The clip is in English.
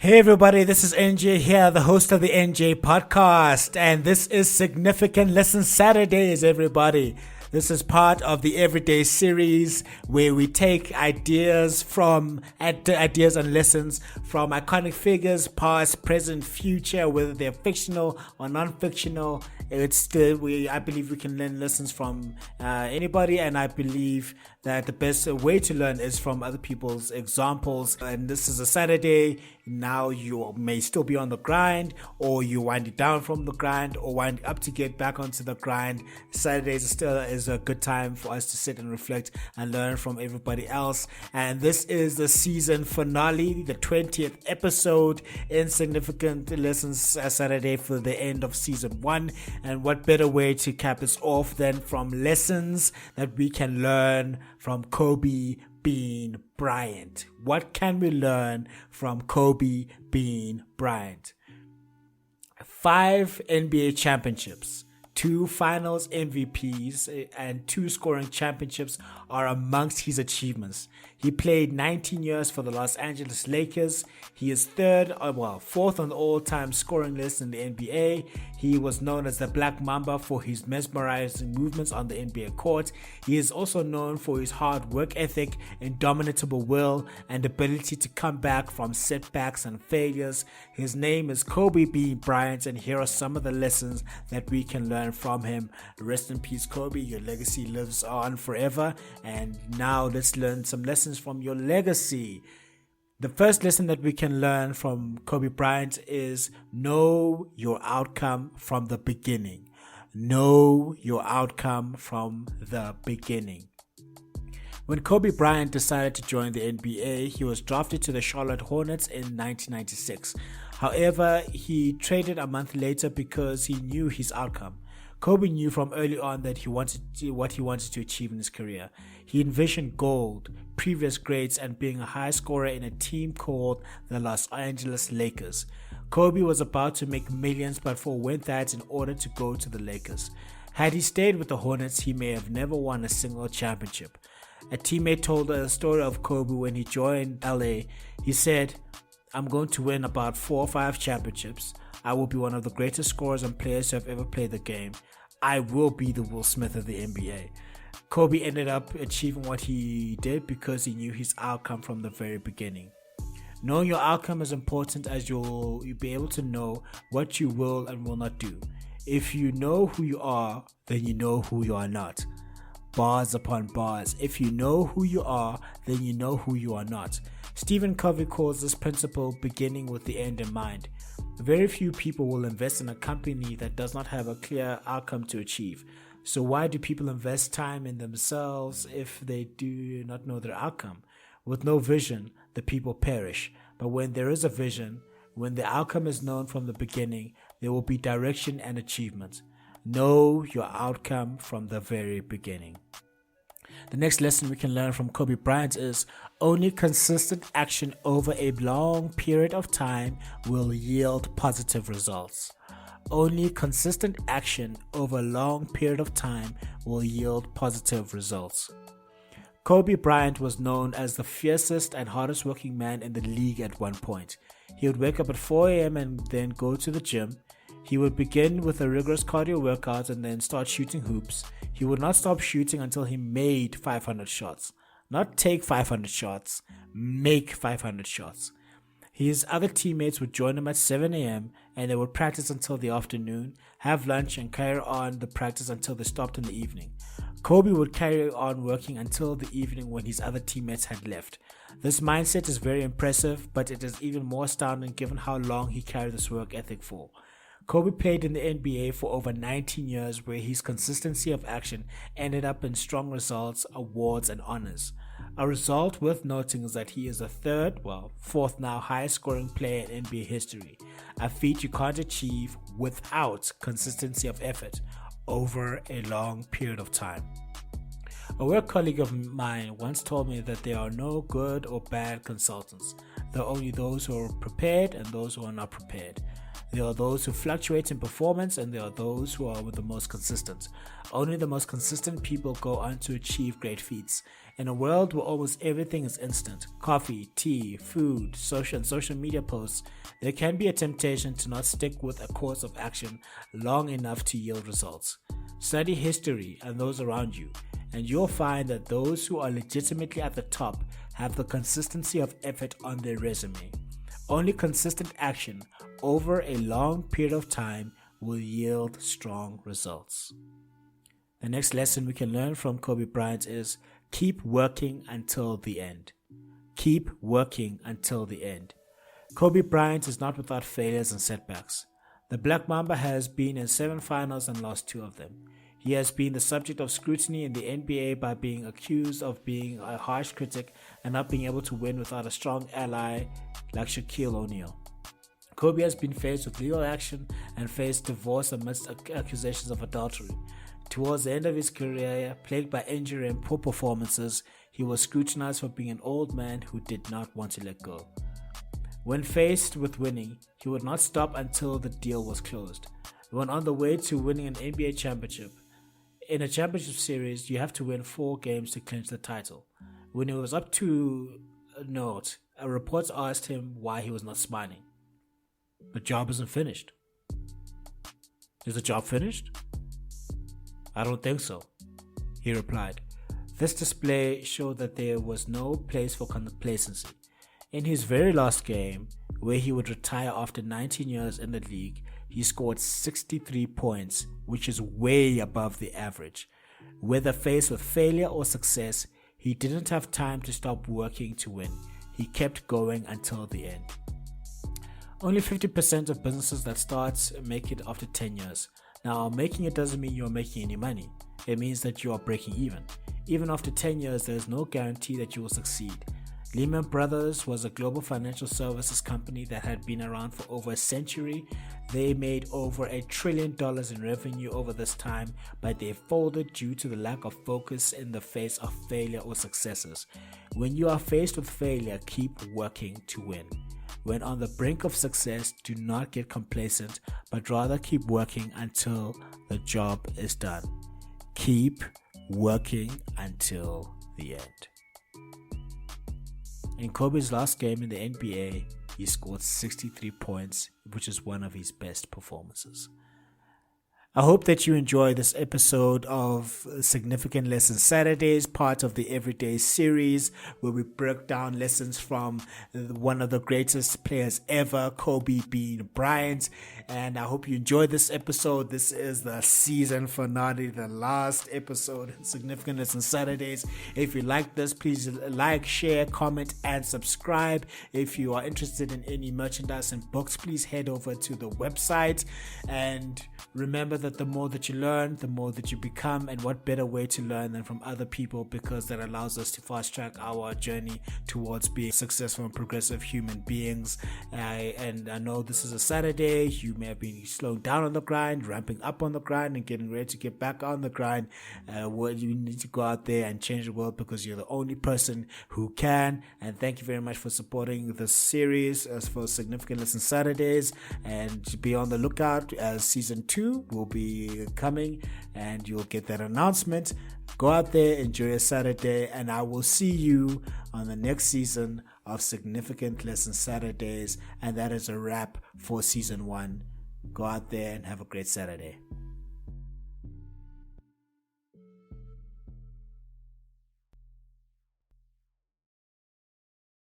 Hey everybody, this is NJ here, the host of the NJ podcast, and this is Significant Lesson Saturdays, everybody. This is part of the Everyday series where we take ideas and lessons from iconic figures, past, present, future, whether they're fictional or non-fictional. I believe we can learn lessons from anybody, and I believe that the best way to learn is from other people's examples. And this is a Saturday. Now you may still be on the grind, or you're winding down from the grind, or winding up to get back onto the grind. Saturdays is a good time for us to sit and reflect and learn from everybody else. And this is the season finale, the 20th episode in Significant Lessons Saturday for the end of season 1. And what better way to cap this off than from lessons that we can learn from Kobe Bryant. What can we learn from Kobe Bryant? 5 NBA championships, 2 finals MVPs, and 2 scoring championships are amongst his achievements. He played 19 years for the Los Angeles Lakers. He is fourth on the all-time scoring list in the NBA. He was known as the Black Mamba for his mesmerizing movements on the NBA court. He is also known for his hard work ethic, indomitable will, and ability to come back from setbacks and failures. His name is Kobe Bryant, and here are some of the lessons that we can learn from him. Rest in peace, Kobe. Your legacy lives on forever. And now let's learn some lessons from your legacy. The first lesson that we can learn from Kobe Bryant is know your outcome from the beginning. Know your outcome from the beginning. When Kobe Bryant decided to join the NBA, he was drafted to the Charlotte Hornets in 1996. However, he traded a month later because he knew his outcome. Kobe knew from early on that what he wanted to achieve in his career. He envisioned gold, previous grades, and being a high scorer in a team called the Los Angeles Lakers. Kobe was about to make millions but forwent that in order to go to the Lakers. Had he stayed with the Hornets, he may have never won a single championship. A teammate told a story of Kobe when he joined LA. He said, "I'm going to win about 4 or 5 championships. I will be one of the greatest scorers and players to have ever played the game. I will be the Will Smith of the NBA." Kobe ended up achieving what he did because he knew his outcome from the very beginning. Knowing your outcome is important, as you'll be able to know what you will and will not do. If you know who you are, then you know who you are not. Bars upon bars. If you know who you are, then you know who you are not. Stephen Covey calls this principle beginning with the end in mind. Very few people will invest in a company that does not have a clear outcome to achieve. So why do people invest time in themselves if they do not know their outcome? With no vision, the people perish. But when there is a vision, when the outcome is known from the beginning, there will be direction and achievement. Know your outcome from the very beginning. The next lesson we can learn from Kobe Bryant is only consistent action over a long period of time will yield positive results. Only consistent action over a long period of time will yield positive results. Kobe Bryant was known as the fiercest and hardest working man in the league at one point. He would wake up at 4 a.m. and then go to the gym. He would begin with a rigorous cardio workout and then start shooting hoops. He would not stop shooting until he made 500 shots. Not take 500 shots, make 500 shots. His other teammates would join him at 7 a.m. and they would practice until the afternoon, have lunch, and carry on the practice until they stopped in the evening. Kobe would carry on working until the evening when his other teammates had left. This mindset is very impressive, but it is even more astounding given how long he carried this work ethic for. Kobe played in the NBA for over 19 years, where his consistency of action ended up in strong results, awards, and honors. A result worth noting is that he is the fourth now highest scoring player in NBA history, a feat you can't achieve without consistency of effort over a long period of time. A work colleague of mine once told me that there are no good or bad consultants. There are only those who are prepared and those who are not prepared. There are those who fluctuate in performance, and there are those who are the most consistent. Only the most consistent people go on to achieve great feats. In a world where almost everything is instant, coffee, tea, food, social media posts, there can be a temptation to not stick with a course of action long enough to yield results. Study history and those around you, and you'll find that those who are legitimately at the top have the consistency of effort on their resume. Only consistent action over a long period of time will yield strong results. The next lesson we can learn from Kobe Bryant is keep working until the end. Keep working until the end. Kobe Bryant is not without failures and setbacks. The Black Mamba has been in 7 finals and lost 2 of them. He has been the subject of scrutiny in the NBA by being accused of being a harsh critic and not being able to win without a strong ally like Shaquille O'Neal. Kobe has been faced with legal action and faced divorce amidst accusations of adultery. Towards the end of his career, plagued by injury and poor performances, he was scrutinized for being an old man who did not want to let go. When faced with winning, he would not stop until the deal was closed. When on the way to winning an NBA championship, in a championship series, you have to win 4 games to clinch the title. When it was up to a note, a reporter asked him why he was not smiling. The job isn't finished. Is the job finished? I don't think so, he replied. This display showed that there was no place for complacency. In his very last game, where he would retire after 19 years in the league, he scored 63 points, which is way above the average. Whether faced with failure or success, he didn't have time to stop working to win. He kept going until the end. Only 50% of businesses that start make it after 10 years. Now, making it doesn't mean you're making any money. It means that you are breaking even. Even after 10 years, there is no guarantee that you will succeed. Lehman Brothers was a global financial services company that had been around for over a century. They made over $1 trillion in revenue over this time, but they folded due to the lack of focus in the face of failure or successes. When you are faced with failure, keep working to win. When on the brink of success, do not get complacent, but rather keep working until the job is done. Keep working until the end. In Kobe's last game in the NBA, he scored 63 points, which is one of his best performances. I hope that you enjoy this episode of Significant Lessons Saturdays, part of the Everyday series, where we break down lessons from one of the greatest players ever, Kobe Bryant. And I hope you enjoyed this episode. This is the season finale, the last episode, Significant Lessons Saturdays. If you like this, please like, share, comment, and subscribe. If you are interested in any merchandise and books, please head over to the website. And remember that the more that you learn, the more that you become, and what better way to learn than from other people, because that allows us to fast track our journey towards being successful and progressive human beings. And I know this is a Saturday. You may have been slowing down on the grind, ramping up on the grind, and getting ready to get back on the grind. You need to go out there and change the world, because you're the only person who can. And thank you very much for supporting this series for Significant Lessons Saturdays, and be on the lookout as season 2 will be coming, and you'll get that announcement. Go out there, enjoy your Saturday, and I will see you on the next season of Significant Lessons Saturdays. And that is a wrap for season 1. Go out there and have a great Saturday.